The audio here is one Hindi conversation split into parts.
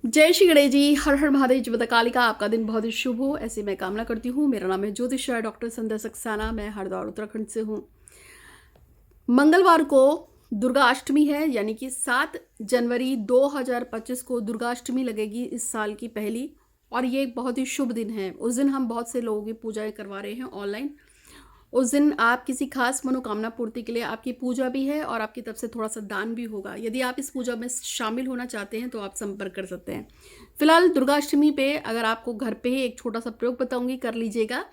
जय श्री गणेश जी। हर हर महादेव। जय माता कालिका। आपका दिन बहुत ही शुभ हो, ऐसे मैं कामना करती हूँ। मेरा नाम है ज्योतिषा डॉक्टर संध्या सक्सेना। मैं हरिद्वार उत्तराखंड से हूँ। मंगलवार को दुर्गा अष्टमी है, यानी कि 7 जनवरी 2025 को दुर्गा अष्टमी लगेगी, इस साल की पहली। और ये एक बहुत ही शुभ दिन है। उस दिन हम बहुत से लोगों की पूजाएं करवा रहे हैं ऑनलाइन। उस दिन आप किसी खास मनोकामना पूर्ति के लिए आपकी पूजा भी है और आपकी तरफ से थोड़ा सा दान भी होगा। यदि आप इस पूजा में शामिल होना चाहते हैं तो आप संपर्क कर सकते हैं। फिलहाल दुर्गाष्टमी पे अगर आपको घर पे ही एक छोटा सा प्रयोग बताऊंगी, कर लीजिएगा।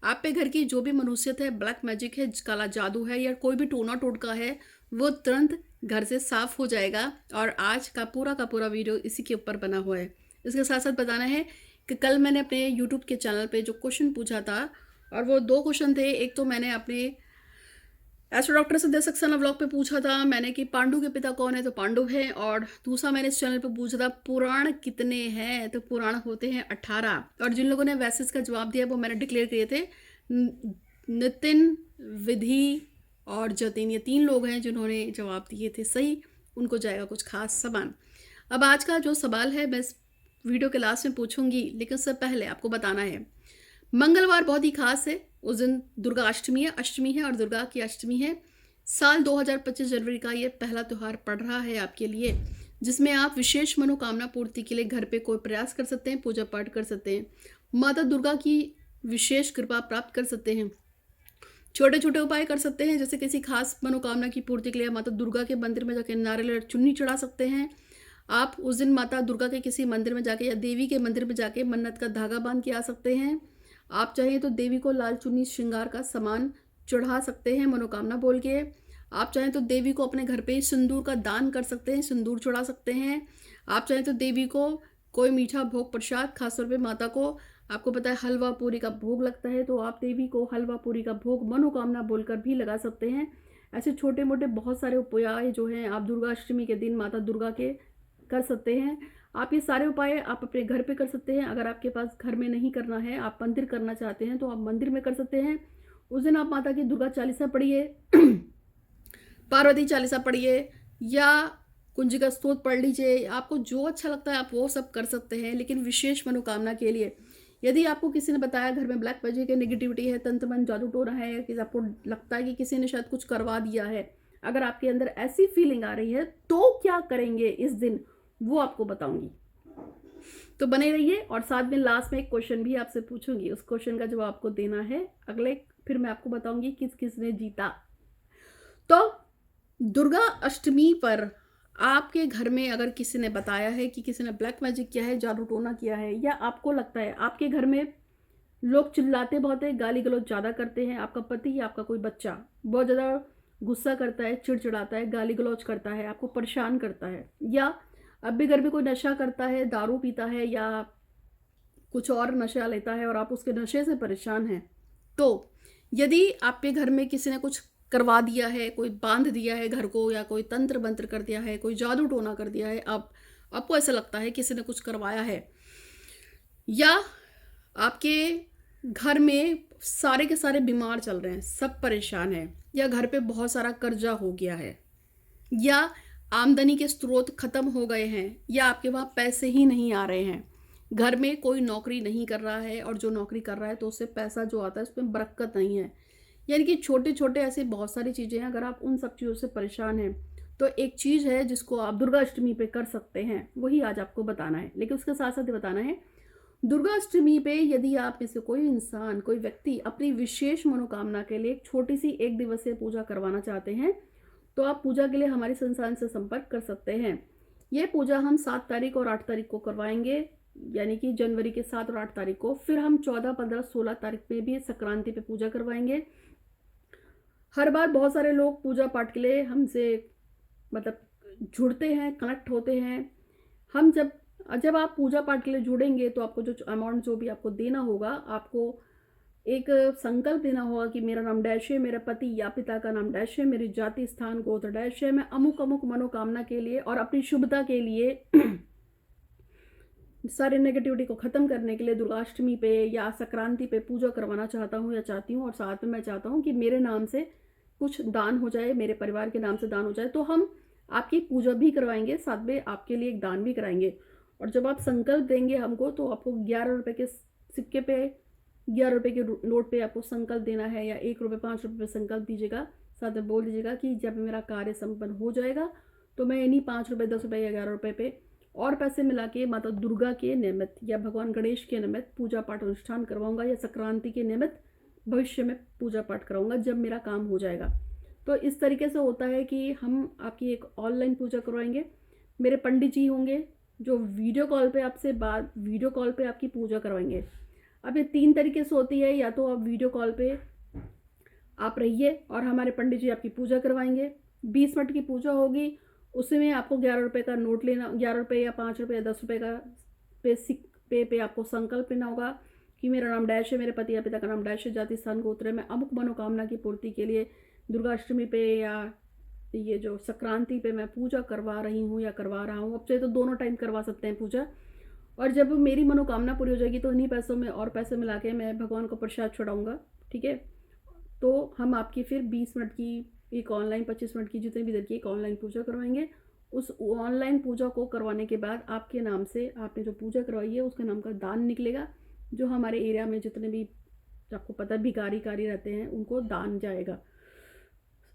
आप पे घर की जो भी मनुष्यत है, ब्लैक मैजिक है, काला जादू है या कोई भी टोना टोटका है, वो तुरंत घर से साफ हो जाएगा। और आज का पूरा वीडियो इसी के ऊपर बना हुआ है। इसके साथ साथ बताना है कि कल मैंने अपने यूट्यूब के चैनल पे जो क्वेश्चन पूछा था, और वो 2 क्वेश्चन थे। एक तो मैंने अपने एस्ट्रो डॉक्टर संध्या सक्सेना व्लॉग पे पूछा था मैंने कि पांडु के पिता कौन है, तो पांडु है। और दूसरा मैंने इस चैनल पे पूछा था पुराण कितने हैं, तो पुराण होते हैं 18। और जिन लोगों ने वैसे इसका जवाब दिया वो मैंने डिक्लेयर किए थे, नितिन, विधि और जतिन। ये 3 लोग हैं जिन्होंने जवाब दिए थे सही, उनको जाएगा कुछ खास सामान। अब आज का जो सवाल है मैं इस वीडियो के लास्ट में पूछूंगी, लेकिन उससे पहले आपको बताना है मंगलवार बहुत ही खास है। उस दिन दुर्गा अष्टमी है और दुर्गा की अष्टमी है। साल 2025 जनवरी का ये पहला त्यौहार पड़ रहा है आपके लिए, जिसमें आप विशेष मनोकामना पूर्ति के लिए घर पे कोई प्रयास कर सकते हैं, पूजा पाठ कर सकते हैं, माता दुर्गा की विशेष कृपा प्राप्त कर सकते हैं। छोटे छोटे उपाय कर सकते हैं, जैसे किसी खास मनोकामना की पूर्ति के लिए माता दुर्गा के मंदिर में जाकर नारियल और चुन्नी चढ़ा सकते हैं। आप उस दिन माता दुर्गा के किसी मंदिर में जाके या देवी के मंदिर में जाके मन्नत का धागा बांध के आ सकते हैं। आप चाहें तो देवी को लाल चुन्नी श्रृंगार का सामान चढ़ा सकते हैं मनोकामना बोल के। आप चाहें तो देवी को अपने घर पे ही सिंदूर का दान कर सकते हैं, सिंदूर चढ़ा सकते हैं। आप चाहें तो देवी को कोई मीठा भोग प्रसाद, खासतौर पे माता को आपको पता है हलवा पूरी का भोग लगता है, तो आप देवी को हलवा पूरी का भोग मनोकामना बोलकर भी लगा सकते हैं। ऐसे छोटे मोटे बहुत सारे उपाय जो हैं आप दुर्गा अष्टमी के दिन माता दुर्गा के कर सकते हैं। आप ये सारे उपाय आप अपने घर पे कर सकते हैं। अगर आपके पास घर में नहीं करना है, आप मंदिर करना चाहते हैं, तो आप मंदिर में कर सकते हैं। उस दिन आप माता की दुर्गा चालीसा पढ़िए, पार्वती चालीसा पढ़िए या कुंजिका स्तोत्र पढ़ लीजिए। आपको जो अच्छा लगता है आप वो सब कर सकते हैं। लेकिन विशेष मनोकामना के लिए, यदि आपको किसी ने बताया घर में ब्लैक मैजिक है, नेगेटिविटी है, तंत्र मंत्र जादू टोना है, कि आपको लगता है कि किसी ने शायद कुछ करवा दिया है, अगर आपके अंदर ऐसी फीलिंग आ रही है तो क्या करेंगे इस दिन, वो आपको बताऊंगी। तो बने रहिए। और साथ में लास्ट में एक क्वेश्चन भी आपसे पूछूंगी, उस क्वेश्चन का जवाब आपको देना है अगले, फिर मैं आपको बताऊंगी किस किस ने जीता। तो दुर्गा अष्टमी पर आपके घर में अगर किसी ने बताया है कि किसी ने ब्लैक मैजिक किया है, जादू टोना किया है, या आपको लगता है आपके घर में लोग चिल्लाते बहुत है, गाली गलौज ज़्यादा करते हैं, आपका पति या आपका कोई बच्चा बहुत ज़्यादा गुस्सा करता है, चिड़चिड़ाता है, गाली गलौज करता है, आपको परेशान करता है, या अब भी घर में कोई नशा करता है, दारू पीता है या कुछ और नशा लेता है और आप उसके नशे से परेशान हैं, तो यदि आपके घर में किसी ने कुछ करवा दिया है, कोई बांध दिया है घर को, या कोई तंत्र मंत्र कर दिया है, कोई जादू टोना कर दिया है, आपको ऐसा लगता है किसी ने कुछ करवाया है, या आपके घर में सारे के सारे बीमार चल रहे हैं, सब परेशान हैं, या घर पे बहुत सारा कर्जा हो गया है, या आमदनी के स्रोत खत्म हो गए हैं, या आपके वहाँ पैसे ही नहीं आ रहे हैं, घर में कोई नौकरी नहीं कर रहा है और जो नौकरी कर रहा है तो उससे पैसा जो आता है उसमें बरकत नहीं है, यानी कि छोटे छोटे ऐसे बहुत सारी चीज़ें हैं। अगर आप उन सब चीज़ों से परेशान हैं तो एक चीज़ है जिसको आप दुर्गा अष्टमी पे कर सकते हैं, वही आज आपको बताना है। लेकिन उसके साथ साथ बताना है दुर्गा अष्टमी पे यदि आप में से कोई इंसान, कोई व्यक्ति अपनी विशेष मनोकामना के लिए एक छोटी सी 1 दिवसीय पूजा करवाना चाहते हैं, तो आप पूजा के लिए हमारे संस्थान से संपर्क कर सकते हैं। ये पूजा हम 7 तारीख और 8 तारीख को करवाएंगे, यानी कि जनवरी के 7 और 8 तारीख को। फिर हम 14, 15, 16 तारीख पे भी संक्रांति पे पूजा करवाएंगे। हर बार बहुत सारे लोग पूजा पाठ के लिए हमसे मतलब जुड़ते हैं, कनेक्ट होते हैं। हम जब आप पूजा पाठ के लिए जुड़ेंगे तो आपको जो अमाउंट जो भी आपको देना होगा, आपको एक संकल्प देना होगा कि मेरा नाम डैश है, मेरे पति या पिता का नाम डैश है, मेरी जाति स्थान गोत्र डैश है, मैं अमुक अमुक मनोकामना के लिए और अपनी शुभता के लिए सारे नेगेटिविटी को ख़त्म करने के लिए दुर्गाष्टमी पे या संक्रांति पे पूजा करवाना चाहता हूँ या चाहती हूँ। और साथ में मैं चाहता हूँ कि मेरे नाम से कुछ दान हो जाए, मेरे परिवार के नाम से दान हो जाए, तो हम आपकी पूजा भी करवाएंगे, साथ में आपके लिए एक दान भी कराएंगे। और जब आप संकल्प देंगे हमको तो आपको 11 रुपये के सिक्के पे 11 रुपये के नोट पे आपको संकल्प देना है, या 1 रुपये 5 रुपये पे संकल्प दीजिएगा। साथ में बोल दीजिएगा कि जब मेरा कार्य संपन्न हो जाएगा तो मैं इन्हीं 5 रुपये 10 रुपये या 11 रुपये पे और पैसे मिला के माता दुर्गा के निमित्त या भगवान गणेश के निमित्त पूजा पाठ अनुष्ठान करवाऊंगा, या संक्रांति के निमित्त भविष्य में पूजा पाठ कराऊंगा जब मेरा काम हो जाएगा। तो इस तरीके से होता है कि हम आपकी एक ऑनलाइन पूजा करवाएंगे। मेरे पंडित जी होंगे जो वीडियो कॉल पे आपकी पूजा करवाएंगे। अब ये 3 तरीके से होती है, या तो आप वीडियो कॉल पे आप रहिए और हमारे पंडित जी आपकी पूजा करवाएंगे। 20 मिनट की पूजा होगी, उसमें आपको 11 रुपये का नोट लेना, 11 रुपये या 5 रुपये या 10 रुपये का पे आपको संकल्प लेना होगा कि मेरा नाम डैश है, मेरे पति या पिता का नाम डैश है, जाति स्थान गोत्र है, मैं अमुक मनोकामना की पूर्ति के लिए दुर्गाष्टमी पे या ये जो संक्रांति पे मैं पूजा करवा रही हूँ या करवा रहा हूँ। अब चाहे तो दोनों टाइम करवा सकते हैं पूजा। और जब मेरी मनोकामना पूरी हो जाएगी तो इन्हीं पैसों में और पैसे मिला के मैं भगवान को प्रसाद चढ़ाऊँगा। ठीक है, तो हम आपकी फिर 20 मिनट की एक ऑनलाइन, 25 मिनट की, जितनी भी देर की एक ऑनलाइन पूजा करवाएंगे। उस ऑनलाइन पूजा को करवाने के बाद आपके नाम से, आपने जो पूजा करवाई है उसके नाम का दान निकलेगा, जो हमारे एरिया में जितने भी आपको पता है भिखारी रहते हैं उनको दान जाएगा।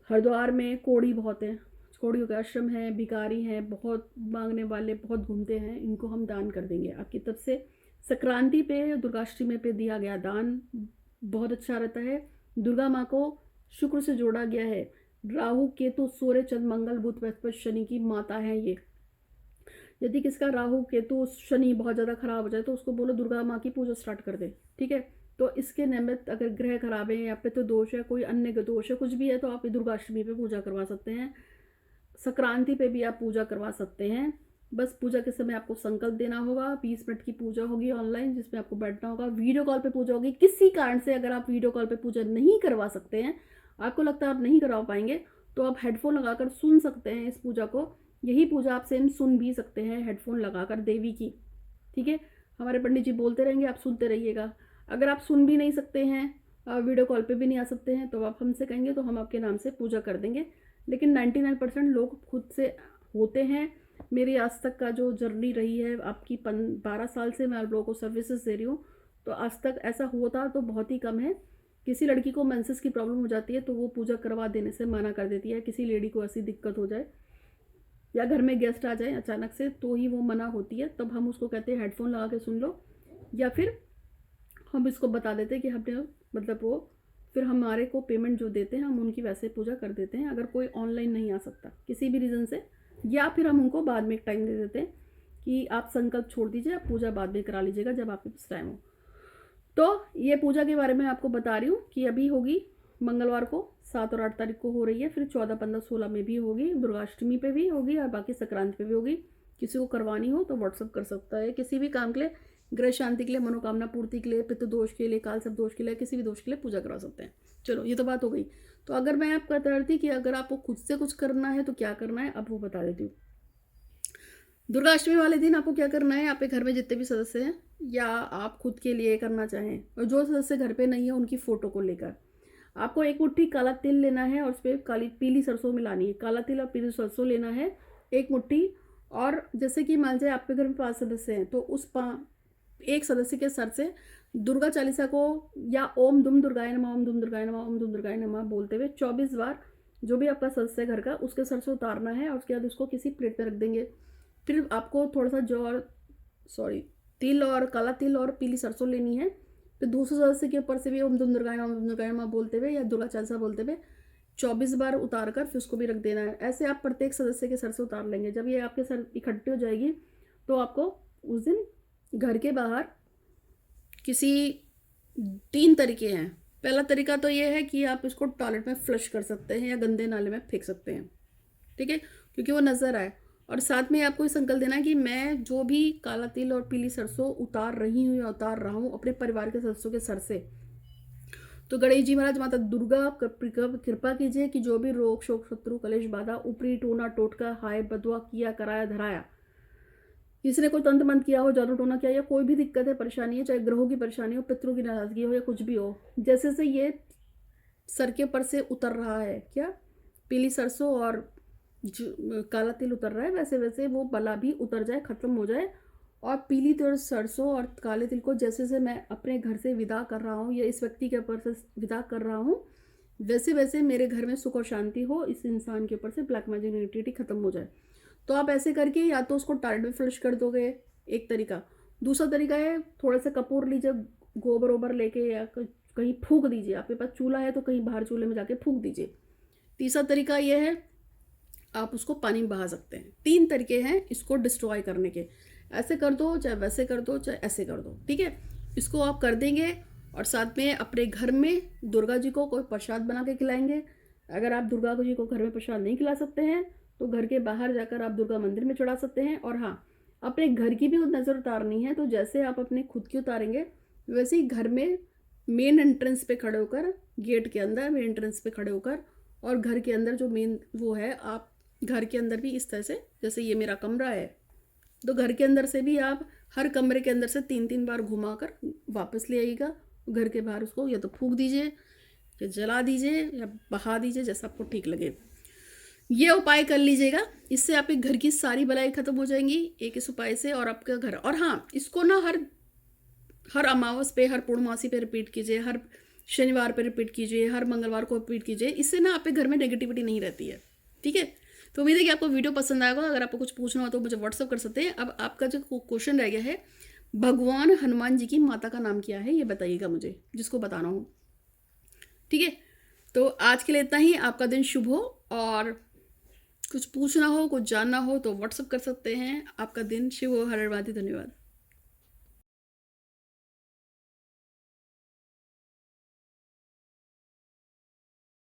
हरिद्वार में कोड़ी बहुत है, कोड़ियों का आश्रम है, भिखारी हैं, बहुत मांगने वाले बहुत घूमते हैं, इनको हम दान कर देंगे आपकी तरफ से। संक्रांति पे, दुर्गाष्टमी पे दिया गया दान बहुत अच्छा रहता है। दुर्गा माँ को शुक्र से जोड़ा गया है। राहु केतु सूर्य चंद्र मंगल बुध बृहस्पति शनि की माता है ये। यदि किसका राहु केतु शनि बहुत ज़्यादा खराब हो जाए तो उसको बोलो दुर्गा माँ की पूजा स्टार्ट कर दे। ठीक है, तो इसके निमित्त अगर ग्रह खराब है या पितृ दोष है, कोई अन्य दोष है, कुछ भी है, तो आप दुर्गाष्टमी पे पूजा करवा सकते हैं। संक्रांति पे भी आप पूजा करवा सकते हैं। बस पूजा के समय आपको संकल्प देना होगा। 20 मिनट की पूजा होगी ऑनलाइन, जिसमें आपको बैठना होगा। वीडियो कॉल पे पूजा होगी। किसी कारण से अगर आप वीडियो कॉल पे पूजा नहीं करवा सकते हैं, आपको लगता है आप नहीं करवा पाएंगे, तो आप हेडफोन लगाकर सुन सकते हैं इस पूजा को। यही पूजा आप सेम सुन भी सकते हैं हेडफोन लगाकर देवी की। ठीक है, हमारे पंडित जी बोलते रहेंगे, आप सुनते रहिएगा। अगर आप सुन भी नहीं सकते हैं, वीडियो कॉल पे भी नहीं आ सकते हैं, तो आप हमसे कहेंगे तो हम आपके नाम से पूजा कर देंगे। लेकिन 99% लोग खुद से होते हैं। मेरी आज तक का जो जर्नी रही है, आपकी 12 साल से मैं आप लोगों को सर्विसेज दे रही हूँ, तो आज तक ऐसा होता तो बहुत ही कम है। किसी लड़की को मेंसेस की प्रॉब्लम हो जाती है तो वो पूजा करवा देने से मना कर देती है। किसी लेडी को ऐसी दिक्कत हो जाए या घर में गेस्ट आ जाए अचानक से, तो ही वो मना होती है। तब हम उसको कहते हैं हेडफोन लगा के सुन लो, या फिर हम इसको बता देते हैं कि हमने मतलब वो फिर हमारे को पेमेंट जो देते हैं हम उनकी वैसे पूजा कर देते हैं। अगर कोई ऑनलाइन नहीं आ सकता किसी भी रीज़न से, या फिर हम उनको बाद में एक टाइम दे देते हैं कि आप संकल्प छोड़ दीजिए, आप पूजा बाद में करा लीजिएगा जब आपके पास टाइम हो। तो ये पूजा के बारे में आपको बता रही हूँ कि अभी होगी मंगलवार को 7 और 8 तारीख को हो रही है, फिर 14, 15, 16 में भी होगी, दुर्गाष्टमी पे भी होगी और बाकी संक्रांति पे भी होगी। किसी को करवानी हो तो व्हाट्सअप कर सकता है। किसी भी काम के लिए, ग्रह शांति के लिए, मनोकामना पूर्ति के लिए, पितृ दोष के लिए, काल सर्प दोष के लिए, किसी भी दोष के लिए पूजा करा सकते हैं। चलो ये तो बात हो गई। तो अगर मैं आपको बता रही थी कि अगर आपको खुद से कुछ करना है तो क्या करना है, अब वो बता देती हूँ। दुर्गाष्टमी वाले दिन आपको क्या करना है, आपके घर में जितने भी सदस्य हैं या आप खुद के लिए करना चाहें, और जो सदस्य घर पे नहीं है उनकी फ़ोटो को लेकर आपको एक मुट्ठी काला तिल लेना है और उस पर पीली सरसों मिलानी है। काला तिल और पीली सरसों लेना है एक मुट्ठी। और जैसे कि मान जाए आपके घर में 5 सदस्य हैं तो उस एक सदस्य के सर से दुर्गा चालीसा को या ओम दुम दुर्गाय नमः, ओम दुम दुर्गाय नमः, ओम दुम दुर्गाय नमः बोलते हुए 24 बार जो भी आपका सदस्य है घर का उसके सर से उतारना है, और उसके बाद उसको किसी प्लेट में रख देंगे। फिर आपको थोड़ा सा तिल और काला तिल और पीली सरसों लेनी है। फिर दूसरे सदस्य के ऊपर से भी ओम दुम दुर्गाय नमः, ओम दुम दुर्गाय नमः बोलते हुए या दुर्गा चालीसा बोलते हुए 24 बार उतार कर फिर उसको भी रख देना है। ऐसे आप प्रत्येक सदस्य के सर से उतार लेंगे। जब ये आपके सर इकट्ठे हो जाएगी तो आपको उस दिन घर के बाहर किसी 3 तरीके हैं। पहला तरीका तो ये है कि आप इसको टॉयलेट में फ्लश कर सकते हैं या गंदे नाले में फेंक सकते हैं। ठीक है, क्योंकि वो नज़र आए। और साथ में आपको ये संकल्प देना है कि मैं जो भी काला तिल और पीली सरसों उतार रही हूँ या उतार रहा हूँ अपने परिवार के सदस्यों के सर से, तो गणेश जी महाराज, माता दुर्गा कृपा कीजिए कि जो भी रोग शोक शत्रु कलेश बाधा ऊपरी टोना टोटका हाय बदुआ किया कराया धराया, किसी ने कोई तंत्र मंत्र किया हो, जादू टोना किया, या कोई भी दिक्कत है परेशानी है, चाहे ग्रहों की परेशानी हो, पितरों की नाराजगी हो या कुछ भी हो, जैसे से ये सर के ऊपर से उतर रहा है, क्या पीली सरसों और काला तिल उतर रहा है, वैसे वैसे वो बला भी उतर जाए, खत्म हो जाए और पीली तिल, सरसों और काले तिल को जैसे जैसे मैं अपने घर से विदा कर रहा हूँ या इस व्यक्ति के ऊपर से विदा कर रहा हूँ, वैसे वैसे मेरे घर में सुख और शांति हो, इस इंसान के ऊपर से ब्लैक मैजिक नेगेटिविटी खत्म हो जाए। तो आप ऐसे करके या तो उसको टायर्ड में फ्लश कर दोगे, एक तरीका। दूसरा तरीका है थोड़ा सा कपूर लीजिए, गोबर ओबर लेके, या कहीं फूंक दीजिए। आपके पास चूल्हा है तो कहीं बाहर चूल्हे में जाके फूंक दीजिए। तीसरा तरीका यह है, आप उसको पानी में बहा सकते हैं। 3 तरीके हैं इसको डिस्ट्रॉय करने के। ऐसे कर दो, चाहे वैसे कर दो, चाहे ऐसे कर दो, ठीक है। इसको आप कर देंगे और साथ में अपने घर में दुर्गा जी को कोई प्रसाद बना के खिलाएंगे। अगर आप दुर्गा जी को घर में प्रसाद नहीं खिला सकते हैं तो घर के बाहर जाकर आप दुर्गा मंदिर में चढ़ा सकते हैं। और हाँ, अपने घर की भी नज़र उतारनी है, तो जैसे आप अपने खुद की उतारेंगे वैसे ही घर में मेन एंट्रेंस पे खड़े होकर, गेट के अंदर मेन एंट्रेंस पे खड़े होकर, और घर के अंदर जो मेन वो है, आप घर के अंदर भी इस तरह से, जैसे ये मेरा कमरा है तो घर के अंदर से भी आप हर कमरे के अंदर से 3-3 बार घुमाकर वापस ले आइएगा। घर के बाहर उसको या तो फूंक दीजिए या जला दीजिए या बहा दीजिए, जैसा आपको ठीक लगे। ये उपाय कर लीजिएगा, इससे आपके घर की सारी बलाई खत्म हो जाएंगी एक इस उपाय से। और आपका घर, और हाँ, इसको ना हर अमावस पे, हर पूर्णमासी पे रिपीट कीजिए, हर शनिवार पे रिपीट कीजिए, हर मंगलवार को रिपीट कीजिए। इससे ना आपके घर में नेगेटिविटी नहीं रहती है, ठीक है। तो उम्मीद है कि आपको वीडियो पसंद आएगा। अगर आपको कुछ पूछना हो तो मुझे व्हाट्सअप कर सकते हैं। अब आपका जो क्वेश्चन रह गया है, भगवान हनुमान जी की माता का नाम क्या है, ये बताइएगा मुझे, जिसको बताना हो, ठीक है। तो आज के लिए इतना ही। आपका दिन शुभ हो, और कुछ पूछना हो, कुछ जानना हो तो व्हाट्सअप कर सकते हैं। आपका दिन शुभ हो। हर हर महादेव, धन्यवाद।